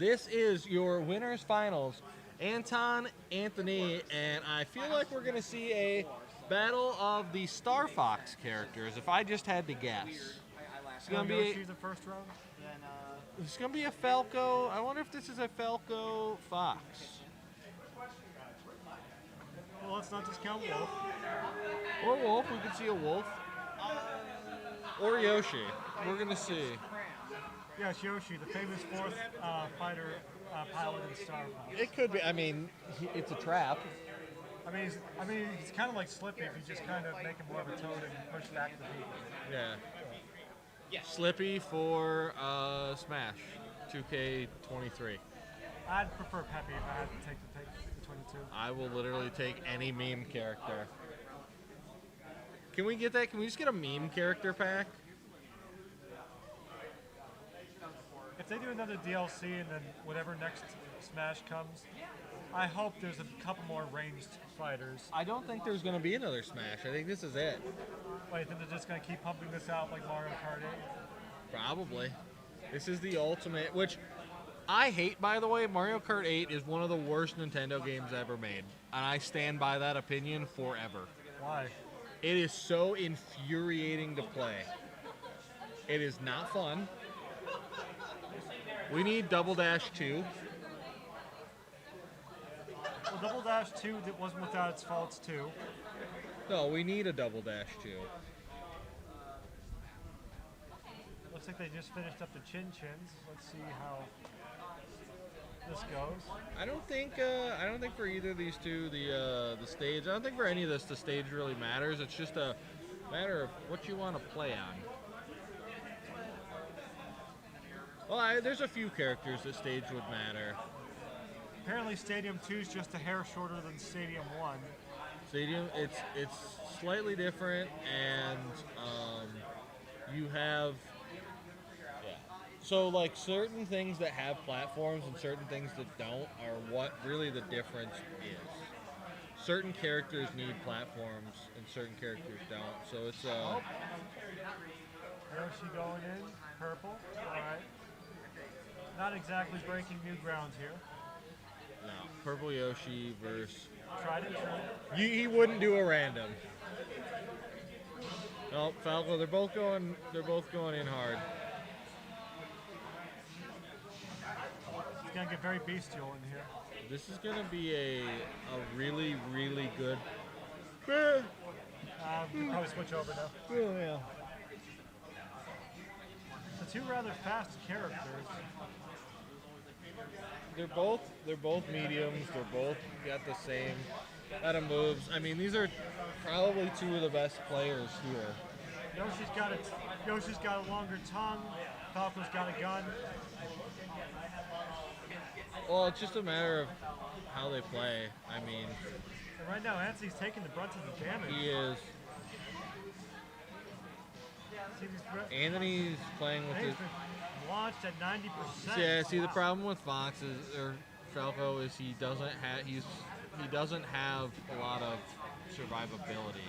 this is your winners finals. Anton, Anthony, and I feel like we're going to see a battle of the Star Fox characters, if I just had to guess. It's going to be the first round. it's going to be a Falco. I wonder if this is a Falco Fox. Well, let's not discount Wolf. Or Wolf. We could see a Wolf. Or Yoshi. We're going to see. Yes, Yoshi, the famous fourth fighter pilot in Star Fox. It could be. I mean, it's a trap. I mean, he's kind of like Slippy if you just kind of make him more of a toad and push back the beat. Yeah. Slippy for Smash 2K23. I'd prefer Peppy if I had to take between the two. I will literally take any meme character. Can we get that? Can we just get a meme character pack? If they do another DLC and then whatever next Smash comes, I hope there's a couple more ranged fighters. I don't think there's going to be another Smash. I think this is it. Wait, then they're just going to keep pumping this out like Mario Kart 8? Probably. This is the ultimate, which I hate, by the way. Mario Kart 8 is one of the worst Nintendo games ever made. And I stand by that opinion forever. Why? It is so infuriating to play. It is not fun. We need Double Dash 2. Well, Double Dash 2 that wasn't without its faults too. No, we need a Double Dash 2. Looks like they just finished up the Chin Chins. Let's see how this goes. I don't think for either of these two the stage. I don't think for any of this the stage really matters. It's just a matter of what you want to play on. Well, there's a few characters that stage would matter. Apparently, Stadium 2 is just a hair shorter than Stadium 1. Stadium, it's slightly different, and you have so like certain things that have platforms and certain things that don't are what really the difference is. Certain characters need platforms and certain characters don't. So it's Yoshi going in, purple. All right. Not exactly breaking new ground here. no Purple Yoshi versus. Tried and true. He wouldn't do a random. No, Falco. They're both going in hard. It's gonna get very bestial in here. This is gonna be a really really good. We'll probably switch over now. Oh yeah. The two rather fast characters. They're both mediums. They're both got the same kind of moves. I mean, these are probably two of the best players here. Yoshi's got a longer tongue. Falco's got a gun. Well, it's just a matter of how they play. I mean, And right now, Anthony's taking the brunt of the damage. he is. See these Anthony's playing with He's his. been launched at 90%. Yeah. See, the problem with Fox is, or Falco is he doesn't have a lot of survivability.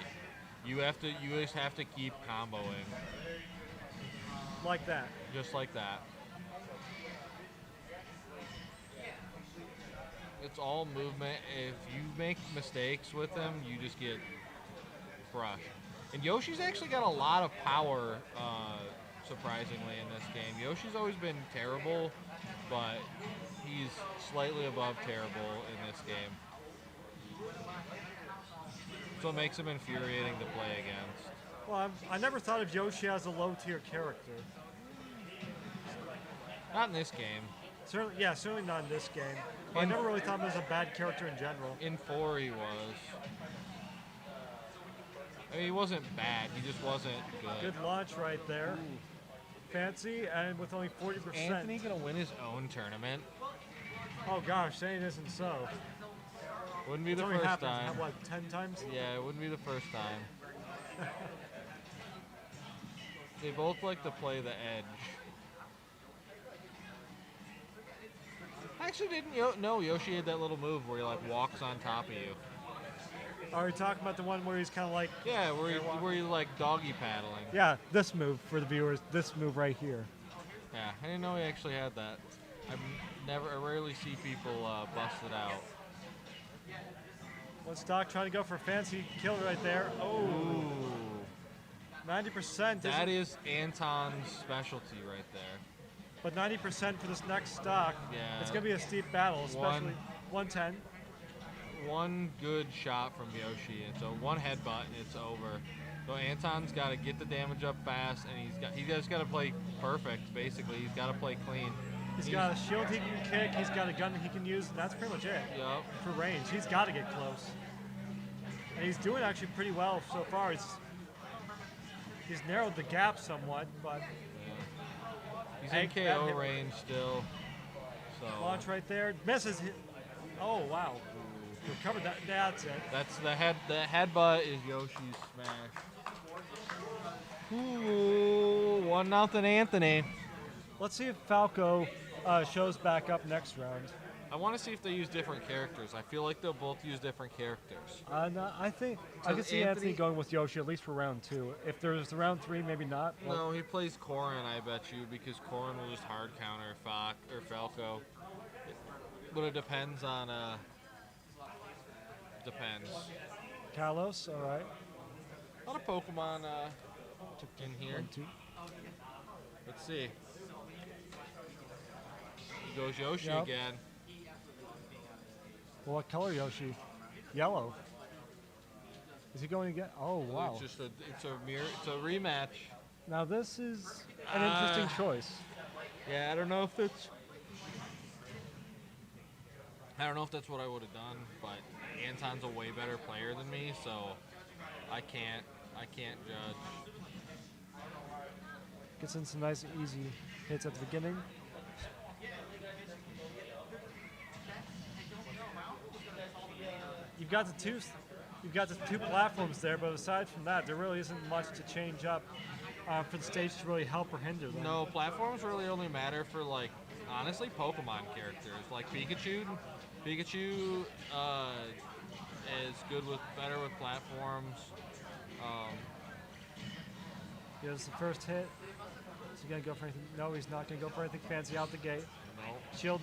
You just have to keep comboing. Like that. Just like that. It's all movement. If you make mistakes with them, you just get crushed. And Yoshi's actually got a lot of power, surprisingly, in this game. Yoshi's always been terrible, but he's slightly above terrible in this game. So it makes him infuriating to play against. Well, I never thought of Yoshi as a low-tier character. Not in this game. Certainly not in this game. But I never really thought him as a bad character in general. In 4 he was. I mean, he wasn't bad. He just wasn't good. Good launch right there. Ooh. Fancy, and with only 40%. Anthony gonna win his own tournament? Oh gosh, saying isn't so. Wouldn't be It's the only first happened, time. what, 10 times? Yeah, it wouldn't be the first time. They both like to play the edge. I actually didn't know Yoshi had that little move where he like walks on top of you. Are we talking about the one where he's kind of like... Yeah, where he's like doggy paddling. Yeah, this move for the viewers. This move right here. Yeah, I didn't know he actually had that. I've I rarely see people bust it out. One stock trying to go for a fancy kill right there. Oh, Ooh. 90%. That is Anton's specialty right there. But 90% for this next stock. Yeah. It's going to be a steep battle, especially 110. One good shot from Yoshi, and so one headbutt and it's over. So Anton's got to get the damage up fast, and he's just got to play perfect. Basically, he's got to play clean. He's got a shield he can kick. He's got a gun he can use, and that's pretty much it. Yep. For range, he's got to get close, and he's doing actually pretty well so far. He's narrowed the gap somewhat, but he's in KO range still. So launch right there, misses. Oh wow. Recovered that. That's it. That's the headbutt is Yoshi's smash. Ooh, 1-0 Anthony. Let's see if Falco shows back up next round. I want to see if they use different characters. I feel like they'll both use different characters. No, I think I can see Anthony going with Yoshi at least for round 2. If there's round 3, maybe not. No, he plays Corrin, I bet you, because Corrin will just hard counter Falco. But it depends on. Depends. Kalos, all right. A lot of Pokemon in here. 1, 2. Let's see. He goes Yoshi again. Well, what color Yoshi? Yellow. Is he going again? Oh wow! It's a rematch. Now this is an interesting choice. Yeah, I don't know if that's what I would have done, but Anton's a way better player than me, so I can't judge. Gets in some nice easy hits at the beginning. You've got the two platforms there, but aside from that, there really isn't much to change up for the stage to really help or hinder them. No, platforms really only matter for, like, honestly, Pokemon characters. Like Pikachu is better with platforms. Here's the first hit. Is he gonna go for anything? No, he's not gonna go for anything fancy out the gate. No. Shield.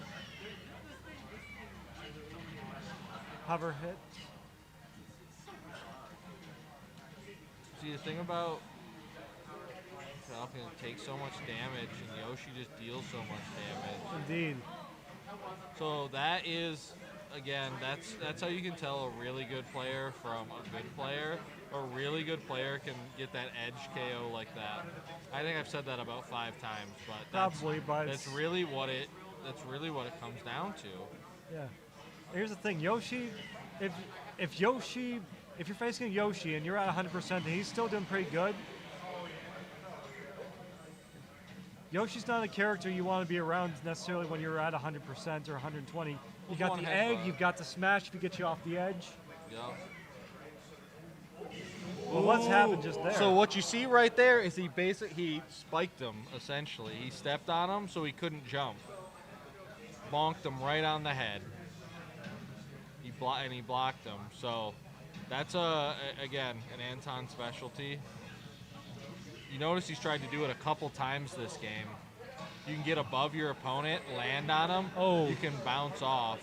Hover hit. See, the thing about Falcon, it takes so much damage, and Yoshi just deals so much damage. Indeed. So that is, again, that's how you can tell a really good player from a good player. A really good player can get that edge KO like that. I think I've said that about 5 times, but that's really what it comes down to. Yeah. Here's the thing, Yoshi. If you're facing a Yoshi and you're at 100% and he's still doing pretty good, Yoshi's not a character you want to be around necessarily when you're at 100% or 120. You got the egg, you've got the smash if you get you off the edge. Yep. Well, what's happened just there? So what you see right there is he spiked him, essentially. He stepped on him so he couldn't jump. Bonked him right on the head. He blocked him. So that's, again, an Anton specialty. You notice he's tried to do it a couple times this game. You can get above your opponent, land on him. Oh. You can bounce off.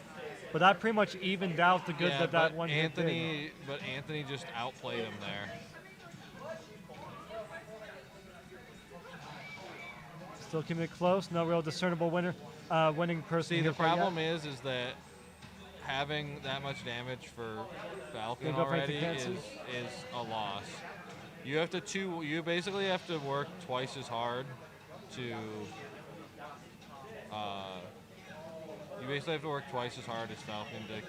But that pretty much evened out the good that one hit did. But Anthony just outplayed him there. Still keeping it close. No real discernible winning person. See, the problem is that having that much damage for Falcon already is a loss. You basically have to work twice as hard to. You basically have to work twice as hard as Falcon to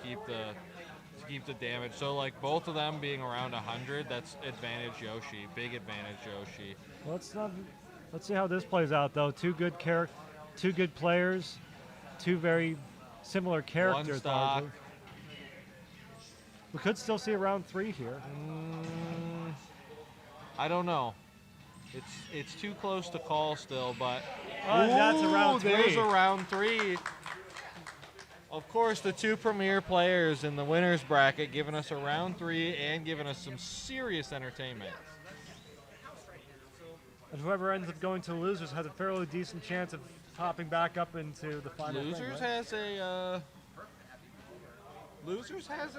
keep the damage. So like both of them being around 100, that's advantage Yoshi, big advantage Yoshi. Well, let's see how this plays out though. Two good players, two very similar characters. One stock. We could still see a round 3 here. I don't know. It's too close to call still, but that's a round 3. There's a round 3. Of course, the 2 premier players in the winners bracket giving us a round 3 and giving us some serious entertainment. And whoever ends up going to the losers has a fairly decent chance of hopping back up into the final. Losers thing, right? has a Losers has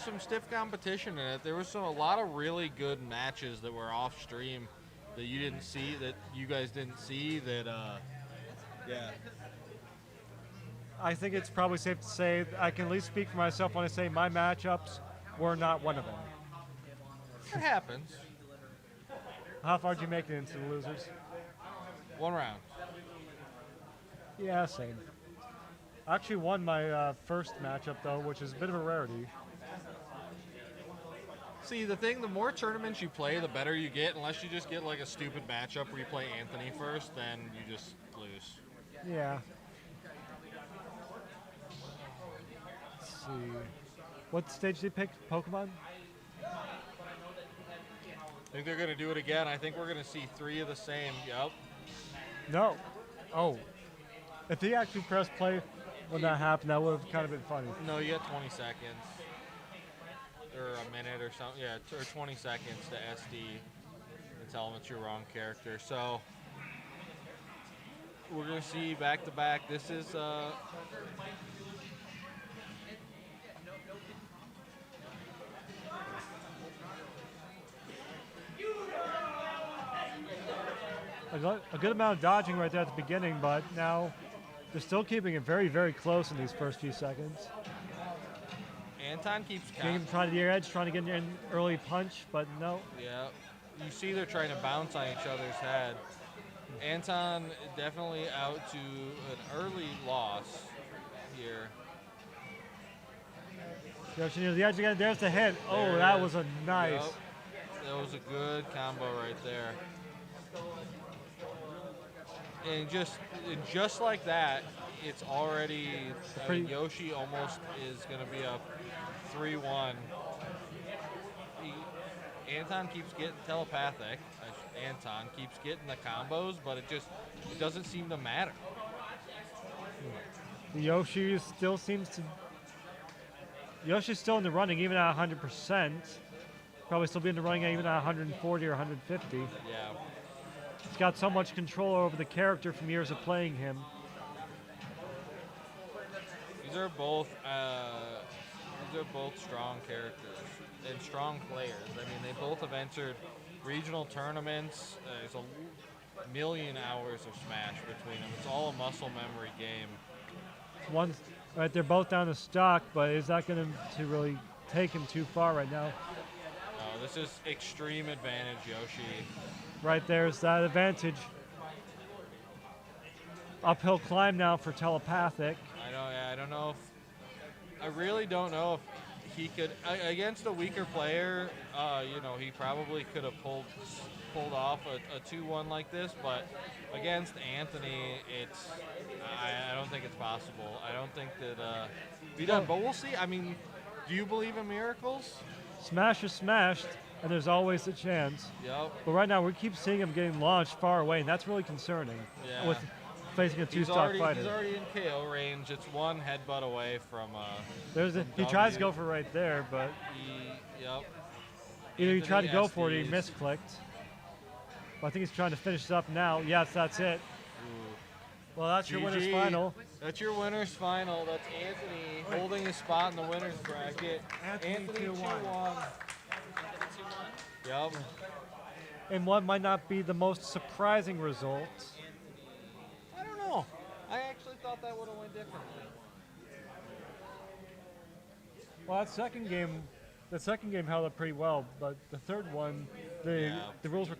some stiff competition in it. There was a lot of really good matches that were off stream that you didn't see, that you guys didn't see. That yeah. I think it's probably safe to say I can at least speak for myself when I say my matchups were not one of them. It happens. How far did you make it into the losers? 1 round. Yeah, same. I actually won my first matchup though, which is a bit of a rarity. See, the thing, the more tournaments you play, the better you get. Unless you just get like a stupid matchup where you play Anthony first, then you just lose. Yeah. Let's see. What stage did you pick? Pokemon? I think they're going to do it again. I think we're going to see 3 of the same. Yep. No. Oh. If he actually pressed play when that happened, that would have kind of been funny. No, you got 20 seconds. Or a minute or something. Yeah, or 20 seconds to SD and tell them it's your wrong character. So we're going to see back to back. This is a good amount of dodging right there at the beginning, but now they're still keeping it very, very close in these first few seconds. Anton keeps Getting him trying to the edge, trying to get an early punch, but no. Yeah, you see they're trying to bounce on each other's head. Anton definitely out to an early loss here. Yoshi near the edge again. There's the hit. Oh, There that it was is. a nice. Yep. That was a good combo right there. And just like that, it's already. I mean, Yoshi almost is going to be up 3-1. Anton keeps getting telepathic. Anton keeps getting the combos, but it doesn't seem to matter. Yoshi still seems to. Yoshi's still in the running, even at 100%. Probably still be in the running even at 140 or 150. Yeah. He's got so much control over the character from years of playing him. These are both strong characters and strong players. I mean, they both have entered regional tournaments. There's a million hours of Smash between them. It's all a muscle memory game. One's right, they're both down to stock, but is that going to really take him too far right now? No, this is extreme advantage, Yoshi. Right there's that advantage. Uphill climb now for telepathic. I don't know if I really don't know if he could against a weaker player. He probably could have pulled off a 2-1 like this, but against Anthony, I don't think it's possible. I don't think that be done. But we'll see. I mean, do you believe in miracles? Smash is smashed, and there's always a chance. Yep. But right now, we keep seeing him getting launched far away, and that's really concerning. Yeah. With facing a two-stock fighter. He's already in KO range. It's one headbutt away from. He tries to go for right there, but yep. Either he tried to go SDs. for it, or he misclicked. But I think he's trying to finish it up now. Yes, that's it. Ooh. Well, that's your winner's GG. final. That's your winner's final. That's Anthony holding his spot in the winner's bracket. Anthony 2-1. Yep. And what might not be the most surprising result. I don't know. I actually thought that would have went differently. Well, that second game held up pretty well, but the third one, the rules were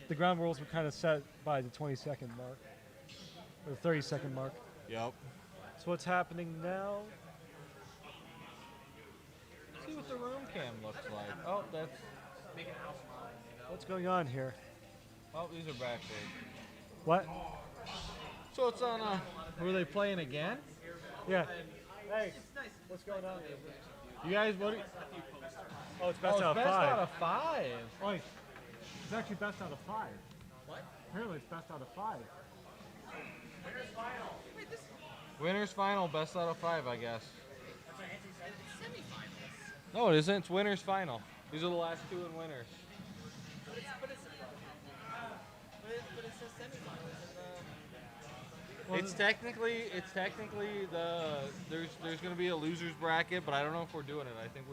the ground rules were kind of set by the 20-second mark, or the 30-second mark. Yep. So what's happening now? Let's see what the room cam looks like. Oh, that's. What's going on here? Oh, these are backwards. What? So it's on were they playing again? Yeah. Hey, what's going on? You guys, what? Oh, it's best out of best five. out of 5. Oh, it's actually best out of 5. What? Apparently it's best out of 5. Winners final, best out of 5, I guess. No, it isn't. It's winners final. These are the last 2 in winners. But it says semifinals. It's technically there's going to be a losers bracket, but I don't know if we're doing it. I think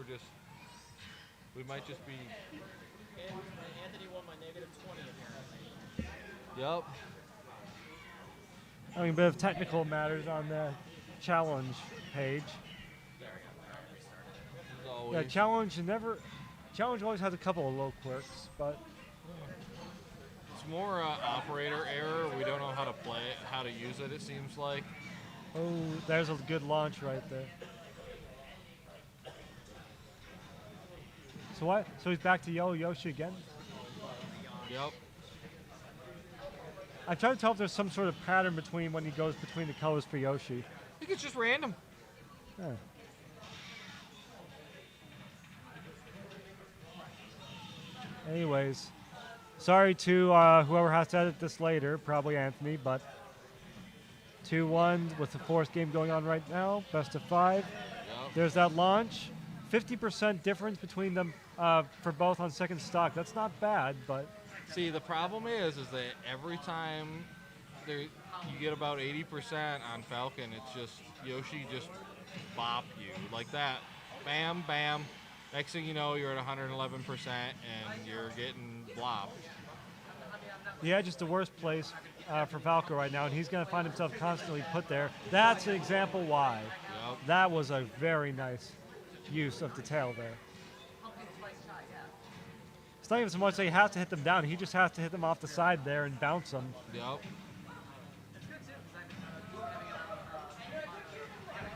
we might just be. Anthony won my -20 apparently. Yep. I mean, a bit of technical matters on the challenge page. As always. Yeah, challenge always has a couple of low quirks, but It's more operator error. We don't know how to play it, how to use it. It seems like. oh, there's a good launch right there. So what? So he's back to yellow Yoshi again? Yep. I try to tell if there's some sort of pattern between when he goes between the colors for Yoshi. I think it's just random. Yeah. Anyways, sorry to whoever has to edit this later, probably Anthony, but 2-1 with the fourth game going on right now, best of 5. Yep. There's that launch. 50% difference between them for both on second stock. That's not bad, but See, the problem is that every time you get about 80% on Falcon, it's just Yoshi just bop you like that. Bam, bam. Next thing you know, you're at 111% and you're getting blopped. the edge is the worst place for Falco right now, and he's going to find himself constantly put there. That's an example why. Yep. That was a very nice use of the tail there. It's not even so much that he has to hit them down. He just has to hit them off the side there and bounce them. Yep.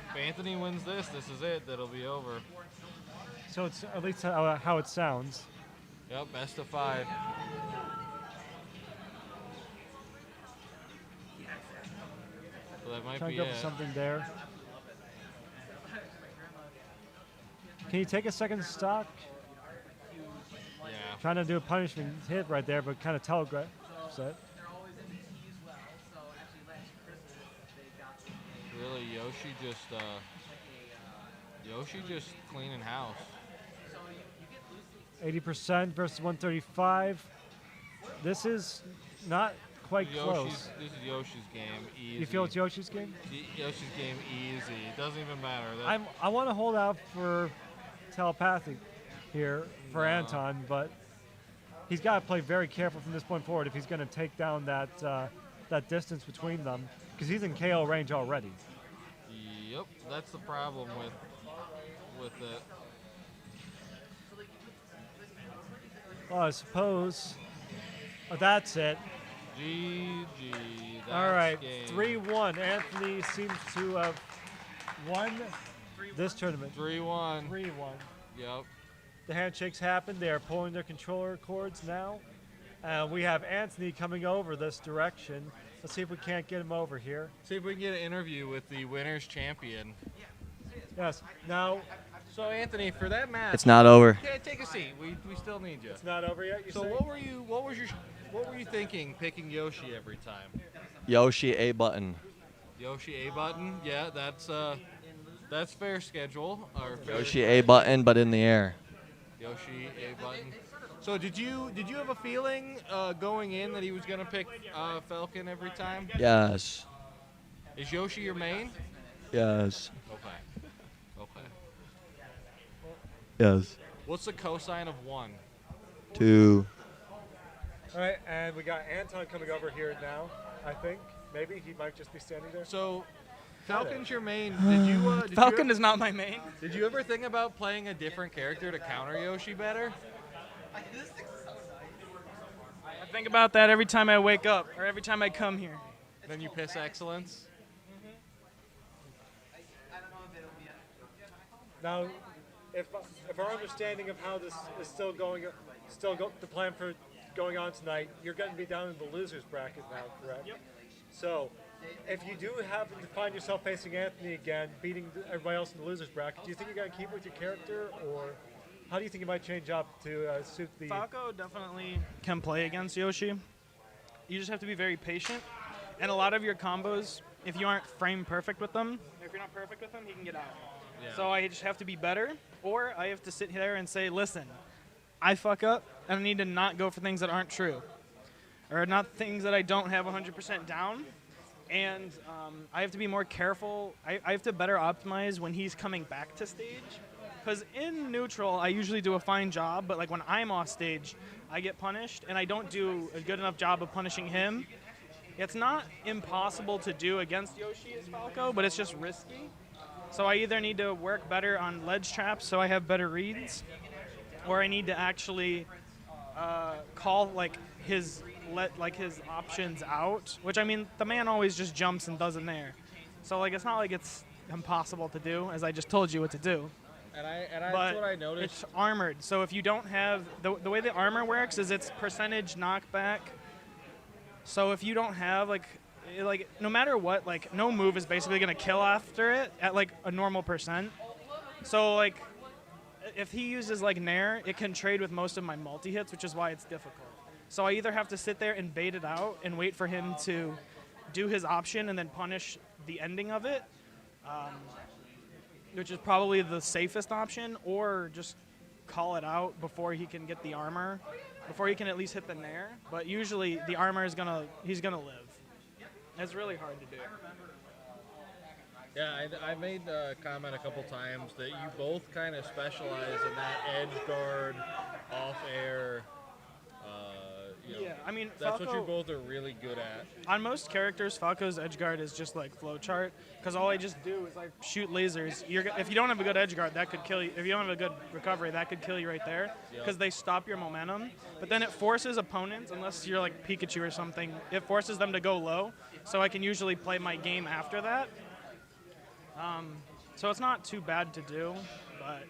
If Anthony wins this is it. That'll be over. So it's at least how it sounds. Yep, best of 5. So that might Trying be to go it. for something there. Can you take a second stock? Yeah. Trying to do a punishment hit right there, but kind of telegraphs it. Really, Yoshi just cleaning house. 80% versus 135. This is not quite close. This is Yoshi's game. Easy. You feel it's Yoshi's game? Yoshi's game easy. It doesn't even matter. I want to hold out for Telepathic here for Anton, but he's got to play very careful from this point forward if he's going to take down that distance between them, because he's in KO range already. Yep, that's the problem with it. Well, I suppose that's it. GG. That's All right, game. 3-1. Anthony seems to have won this tournament. 3-1. 3-1. Yep. The handshakes happened. They are pulling their controller cords now. We have Anthony coming over this direction. Let's see if we can't get him over here. See if we can get an interview with the winner's champion. Yes. Now, So Anthony, for that match, It's not over. yeah, take a seat. We still need you. it's not over yet. You So say? what were you thinking picking Yoshi every time? Yoshi A button. Yoshi A button? Yeah, that's fair schedule. Or fair Yoshi A button, but in the air. Yoshi A button. So did you have a feeling going in that he was gonna pick Falcon every time? Yes. Is Yoshi your main? Yes. Okay. Okay. Yes. What's the cosine of 1? 2. All right, and we got Anton coming over here now. I think maybe he might just be standing there. So, Falcon's your main. Falcon is not my main. Did you ever think about playing a different character to counter Yoshi better? I think about that every time I wake up or every time I come here. Then you piss excellence. Now, if our understanding of how this is still the plan for going on tonight, you're going to be down in the losers bracket now, correct? Yep. So, if you do happen to find yourself facing Anthony again, beating everybody else in the losers bracket, do you think you're going to keep with your character, or how do you think you might change up to suit the? Falco definitely can play against Yoshi. You just have to be very patient. And a lot of your combos, if you aren't frame perfect with them, if you're not perfect with them, he can get out. Yeah. So I just have to be better, or I have to sit there and say, listen, I fuck up, and I need to not go for things that aren't true, or not things that I don't have 100% down, And I have to be more careful. I have to better optimize when he's coming back to stage. Because in neutral, I usually do a fine job, but like when I'm off stage, I get punished, and I don't do a good enough job of punishing him. It's not impossible to do against Yoshi as Falco, but it's just risky. So I either need to work better on ledge traps so I have better reads, or I need to actually call like his options out. Which, I mean, the man always just jumps and does an air. So like it's not like it's impossible to do, as I just told you what to do. And But that's what I noticed. it's armored, so if you don't have the way the armor works is it's percentage knockback. So if you don't have like no matter what, like no move is basically gonna kill after it at like a normal percent. So like if he uses like Nair, it can trade with most of my multi hits, which is why it's difficult. So I either have to sit there and bait it out and wait for him to do his option and then punish the ending of it. Which is probably the safest option, or just call it out before he can get the armor, before he can at least hit the Nair. But usually the armor is he's gonna live. It's really hard to do. Yeah, I made the comment a couple times that you both kind of specialize in that edge guard, off air. Yeah, I mean, that's Falco, what you both are really good at. on most characters, Falco's edgeguard is just like flowchart, because all I just do is like shoot lasers. If you don't have a good edgeguard, that could kill you. If you don't have a good recovery, that could kill you right there, because they stop your momentum. But then it forces opponents, unless you're like Pikachu or something, it forces them to go low, so I can usually play my game after that. So it's not too bad to do, but